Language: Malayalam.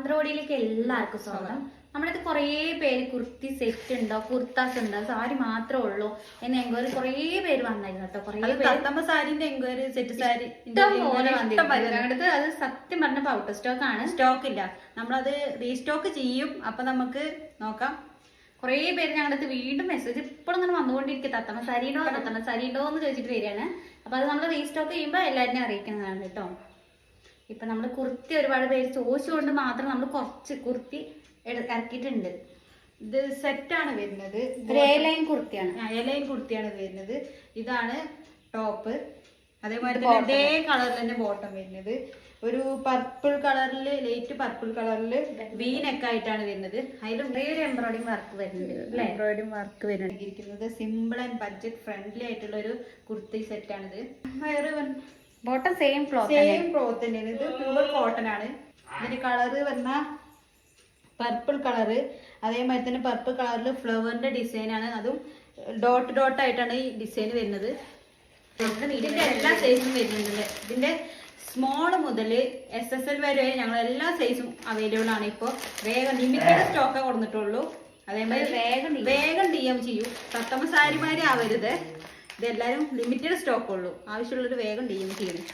മന്ത്രോടിയിലേക്ക് എല്ലാവർക്കും സ്വാഗതം. നമ്മുടെ അടുത്ത് കുറേ പേര് കുർത്തി സെറ്റ് ഉണ്ടോ, കുർത്താസ് ഉണ്ടോ, സാരി മാത്രമേ ഉള്ളൂ എന്ന് എൻക്വയറി കുറേ പേര് വന്നായിരുന്നു കേട്ടോ. കുറേ സാരിന്റെ എൻക്വയറി, സെറ്റ് സാരി പോലെ വന്നിട്ടുണ്ട്. അത് സത്യം പറഞ്ഞപ്പോ ഔട്ട് സ്റ്റോക്ക് ആണ്, സ്റ്റോക്ക് ഇല്ല. നമ്മളത് റീസ്റ്റോക്ക് ചെയ്യും. അപ്പൊ നമുക്ക് നോക്കാം. കുറേ പേര് ഞങ്ങളുടെ അടുത്ത് വീണ്ടും മെസ്സേജ് ഇപ്പോഴും ഇങ്ങനെ വന്നുകൊണ്ടിരിക്കും, തത്തമ്മ സാരി ഉണ്ടോ എന്ന് ചോദിച്ചിട്ട് വരികയാണ്. അപ്പൊ അത് നമ്മൾ റീസ്റ്റോക്ക് ചെയ്യുമ്പോൾ എല്ലാവരും അറിയിക്കുന്നതാണ് കേട്ടോ. ഇപ്പൊ നമ്മൾ കുർത്തി ഒരുപാട് പേര് ചോദിച്ചുകൊണ്ട് മാത്രം നമ്മൾ കുറച്ച് കുർത്തി ഇറക്കിയിട്ടുണ്ട്. ഇത് സെറ്റാണ് വരുന്നത്. ലൈൻ കുർത്തിയാണ്, ലൈൻ കുർത്തിയാണ് വരുന്നത്. ഇതാണ് ടോപ്പ്. അതേമാതിരി തന്നെ ഇതേ കളറിൽ തന്നെ ബോട്ടം വരുന്നത്. ഒരു പർപ്പിൾ കളറില്, ലൈറ്റ് പർപ്പിൾ കളറില് വി നെക്ക് ആയിട്ടാണ് വരുന്നത്. അതിൽ ഒരു എംബ്രോയിഡിംഗ് വർക്ക് വരുന്നുണ്ട്. എംബ്രോയിഡിംഗ് വർക്ക് വരുന്നത് സിമ്പിൾ ആൻഡ് ബഡ്ജറ്റ് ഫ്രണ്ട്ലി ആയിട്ടുള്ള ഒരു കുർത്തി സെറ്റ് ആണിത്. ബോട്ടം സെയിം ക്ലോത്ത് തന്നെയാണ്. ഇത് പ്യൂർ കോട്ടൺ ആണ്. ഇതിന്റെ കളറ് പറഞ്ഞ പർപ്പിൾ കളറ്. അതേമാതിരി തന്നെ പർപ്പിൾ കളറിൽ ഫ്ലവറിന്റെ ഡിസൈൻ ആണ്. അതും ഡോട്ട് ഡോട്ട് ആയിട്ടാണ് ഈ ഡിസൈൻ വരുന്നത്. ഇതിന്റെ എല്ലാ സൈസും വരുന്നുണ്ട്. ഇതിന്റെ സ്മോൾ മുതൽ SSL വരെ ഞങ്ങൾ എല്ലാ സൈസും അവൈലബിൾ ആണ്. ഇപ്പോൾ വേഗം ലിമിറ്റഡ് സ്റ്റോക്കേ കൊടുത്തിട്ടുള്ളൂ. അതേമാതിരി വേഗം DM ചെയ്യും. തത്തമ്മ സാരിമാരി ആവരുത്. ഇതെല്ലാവരും ലിമിറ്റഡ് സ്റ്റോക്ക് ഉള്ളൂ. ആവശ്യമുള്ളൊരു വേഗം DM ചെയ്യണം.